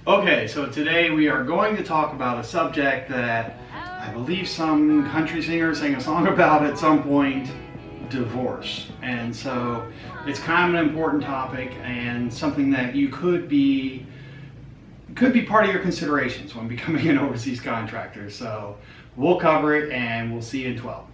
Okay, so today we are going to talk about a subject that I believe some country singer sang a song about at some point, divorce. And so it's kind of an important topic and something that you could be part of your considerations when becoming an overseas contractor. So we'll cover it and we'll see you in 12.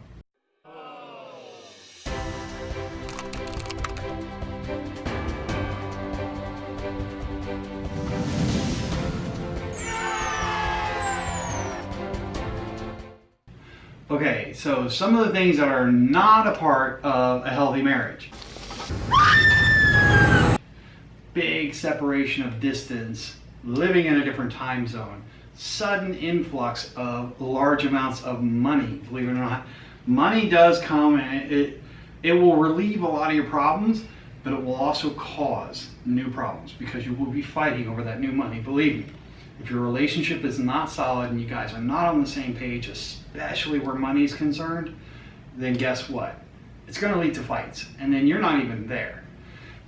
Okay, so some of the things that are not a part of a healthy marriage. Big separation of distance, living in a different time zone, sudden influx of large amounts of money. Believe it or not, money does come and it will relieve a lot of your problems, but it will also cause new problems because you will be fighting over that new money. Believe me. If your relationship is not solid and you guys are not on the same page, especially where money is concerned, then guess what? It's going to lead to fights, and then you're not even there.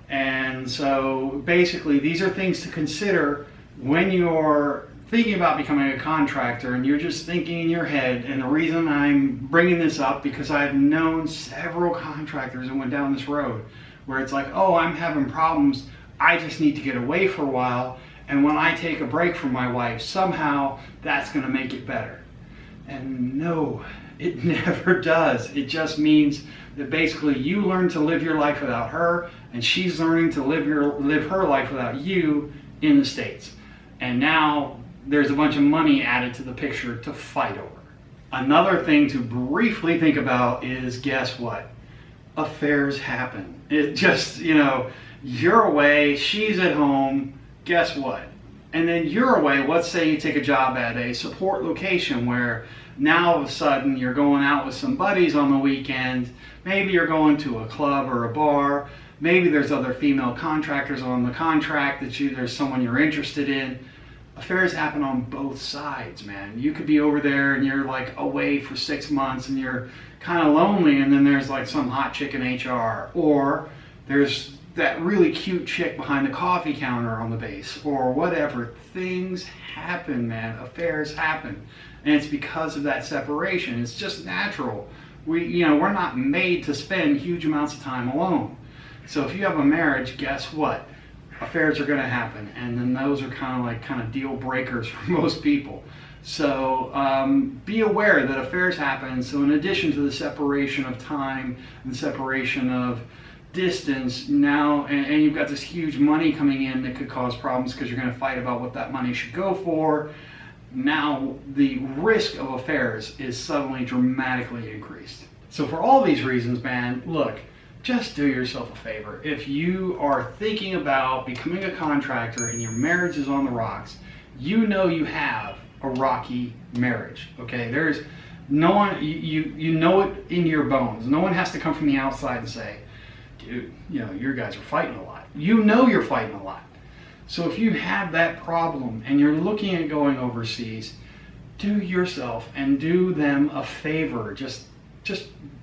And so basically, these are things to consider when you're thinking about becoming a contractor and you're just thinking in your head. And the reason I'm bringing this up because I've known several contractors that went down this road where it's like, oh, I'm having problems. I just need to get away for a while. And when I take a break from my wife, somehow that's going to make it better. And no, it never does. It just means that basically you learn to live your life without her, and she's learning to live her life without you in the States. And now there's a bunch of money added to the picture to fight over. Another thing to briefly think about is, guess what? Affairs happen. It just, you're away, she's at home. Guess what? And then you're away. Let's say you take a job at a support location where now all of a sudden you're going out with some buddies on the weekend. Maybe you're going to a club or a bar. Maybe there's other female contractors on the contract that there's someone you're interested in. Affairs happen on both sides, man. You could be over there and you're like away for 6 months and you're kind of lonely, and then there's like some hot chick in HR, or there's that really cute chick behind the coffee counter on the base, or whatever. Things happen, man. Affairs happen, and it's because of that separation. It's just natural. We're not made to spend huge amounts of time alone. So if you have a marriage, guess what? Affairs are going to happen, and then those are kind of deal breakers for most people. So be aware that affairs happen. So in addition to the separation of time and the separation of distance now, and you've got this huge money coming in that could cause problems because you're going to fight about what that money should go for. Now the risk of affairs is suddenly dramatically increased. So for all these reasons, man, look, just do yourself a favor. If you are thinking about becoming a contractor and your marriage is on the rocks, you have a rocky marriage. Okay, there's no one, you know it in your bones. No one has to come from the outside and say, dude, your guys are fighting a lot. You're fighting a lot. So if you have that problem and you're looking at going overseas, do yourself and do them a favor. Just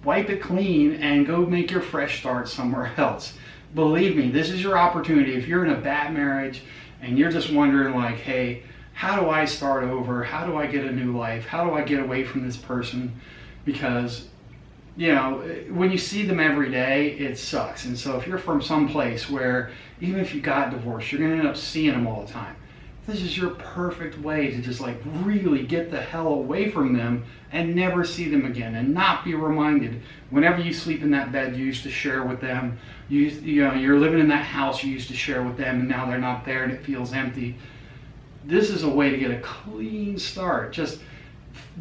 wipe it clean and go make your fresh start somewhere else. Believe me, this is your opportunity. If you're in a bad marriage and you're just wondering like, hey, how do I start over? How do I get a new life? How do I get away from this person? Because when you see them every day, it sucks. And so if you're from some place where even if you got divorced, you're going to end up seeing them all the time, this is your perfect way to just like really get the hell away from them and never see them again, and not be reminded whenever you sleep in that bed you used to share with them, you're living in that house you used to share with them, and now they're not there and it feels empty. This is a way to get a clean start. Just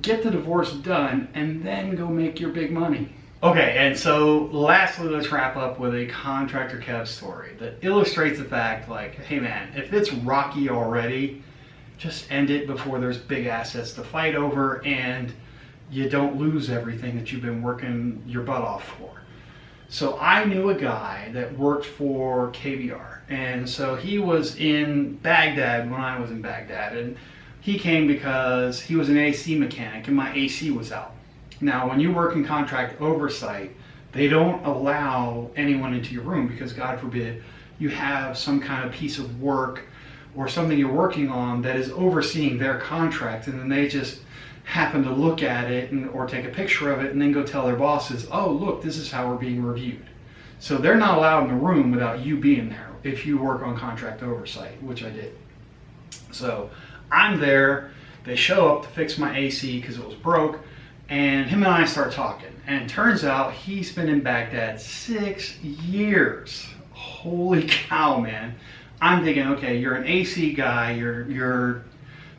get the divorce done and then go make your big money. Okay, and so lastly, let's wrap up with a Contractor Kev story that illustrates the fact like, hey man, if it's rocky already, just end it before there's big assets to fight over and you don't lose everything that you've been working your butt off for. So I knew a guy that worked for KBR, and so he was in Baghdad when I was in Baghdad, and he came because he was an AC mechanic and my AC was out. Now, when you work in contract oversight, they don't allow anyone into your room because, God forbid, you have some kind of piece of work or something you're working on that is overseeing their contract, and then they just happen to look at it or take a picture of it and then go tell their bosses, oh look, this is how we're being reviewed. So they're not allowed in the room without you being there if you work on contract oversight, which I did. So I'm there, they show up to fix my AC because it was broke, and him and I start talking. And it turns out he's been in Baghdad 6 years. Holy cow, man. I'm thinking, okay, you're an AC guy, you're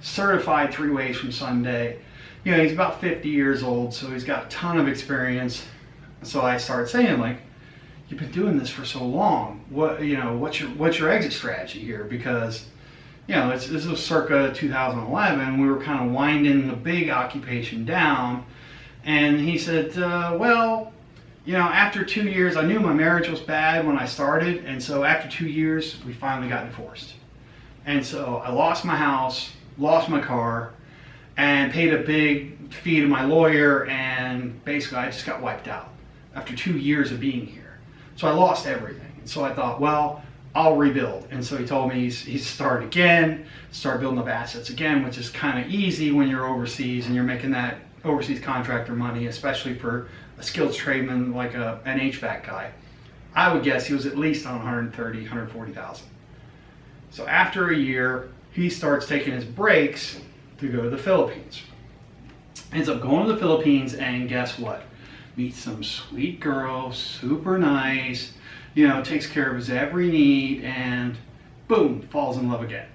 certified 3 ways from Sunday. You know, he's about 50 years old, so he's got a ton of experience. So I start saying, like, you've been doing this for so long. What's your exit strategy here? Because, you know, this was circa 2011. We were kind of winding the big occupation down. And he said, well, you know, after 2 years, I knew my marriage was bad when I started. And so after 2 years, we finally got divorced. And so I lost my house, lost my car, and paid a big fee to my lawyer. And basically, I just got wiped out after 2 years of being here. So I lost everything. And so I thought, well, I'll rebuild. And so he told me he's started again, start building up assets again, which is kind of easy when you're overseas and you're making that overseas contractor money, especially for a skilled tradesman like an HVAC guy. I would guess he was at least on 130, 140,000. So after a year, he starts taking his breaks to go to the Philippines. Ends up going to the Philippines, and guess what? Meets some sweet girl, super nice, you know, takes care of his every need, and boom, falls in love again.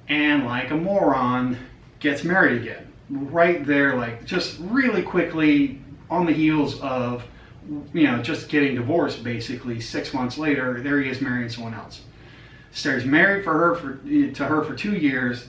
And like a moron, gets married again. Right there, like just really quickly on the heels of, you know, just getting divorced basically 6 months later, there he is marrying someone else. Stays married to her for 2 years,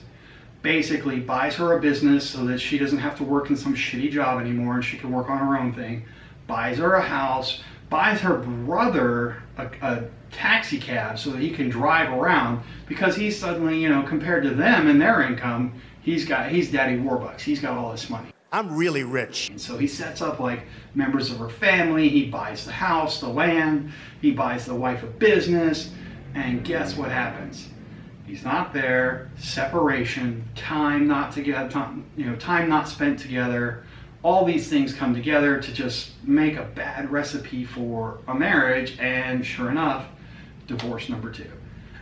basically buys her a business so that she doesn't have to work in some shitty job anymore and she can work on her own thing. Buys her a house, buys her brother a taxi cab so that he can drive around, because he's suddenly, you know, compared to them and their income, he's Daddy Warbucks. He's got all this money. I'm really rich. And so he sets up like members of her family. He buys the house, the land. He buys the wife a business. And guess what happens? He's not there. Separation, time not spent together. All these things come together to just make a bad recipe for a marriage. And sure enough, divorce number 2.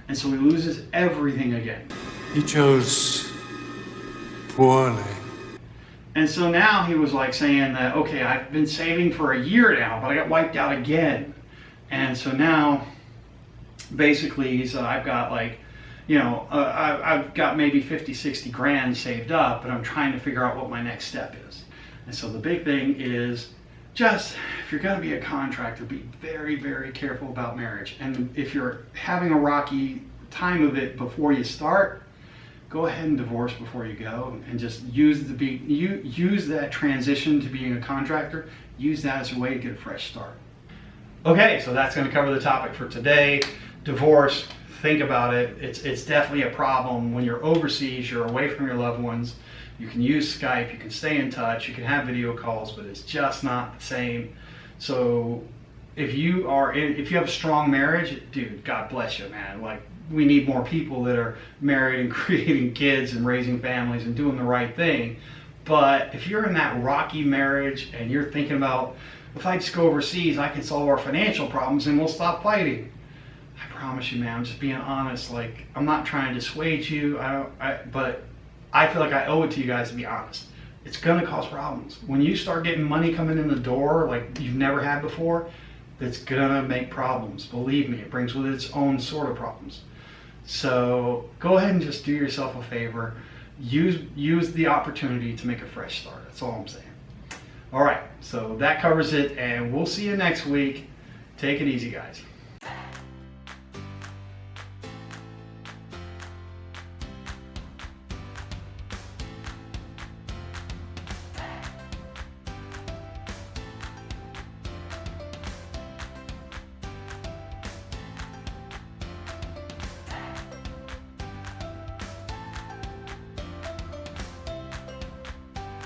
And so he loses everything again. He chose poorly. And so now he was like saying that, okay, I've been saving for a year now, but I got wiped out again. And so now, basically, he said, I've got like, you know, I've got maybe 50, 60 grand saved up, but I'm trying to figure out what my next step is. And so the big thing is just, if you're going to be a contractor, be very, very careful about marriage. And if you're having a rocky time of it before you start, go ahead and divorce before you go, and just use that transition to being a contractor, use that as a way to get a fresh start. Okay, so that's going to cover the topic for today. Divorce, think about it. It's definitely a problem when you're overseas, you're away from your loved ones. You can use Skype, you can stay in touch, you can have video calls, but it's just not the same. So if you have a strong marriage, dude, God bless you, man. Like, we need more people that are married and creating kids and raising families and doing the right thing. But if you're in that rocky marriage and you're thinking about, if I just go overseas, I can solve our financial problems and we'll stop fighting. I promise you, man, I'm just being honest. Like, I'm not trying to dissuade you, but I feel like I owe it to you guys to be honest. It's gonna cause problems. When you start getting money coming in the door like you've never had before, it's gonna make problems. Believe me, it brings with it its own sort of problems. So go ahead and just do yourself a favor. Use the opportunity to make a fresh start. That's all I'm saying. All right, so that covers it, and we'll see you next week. Take it easy, guys.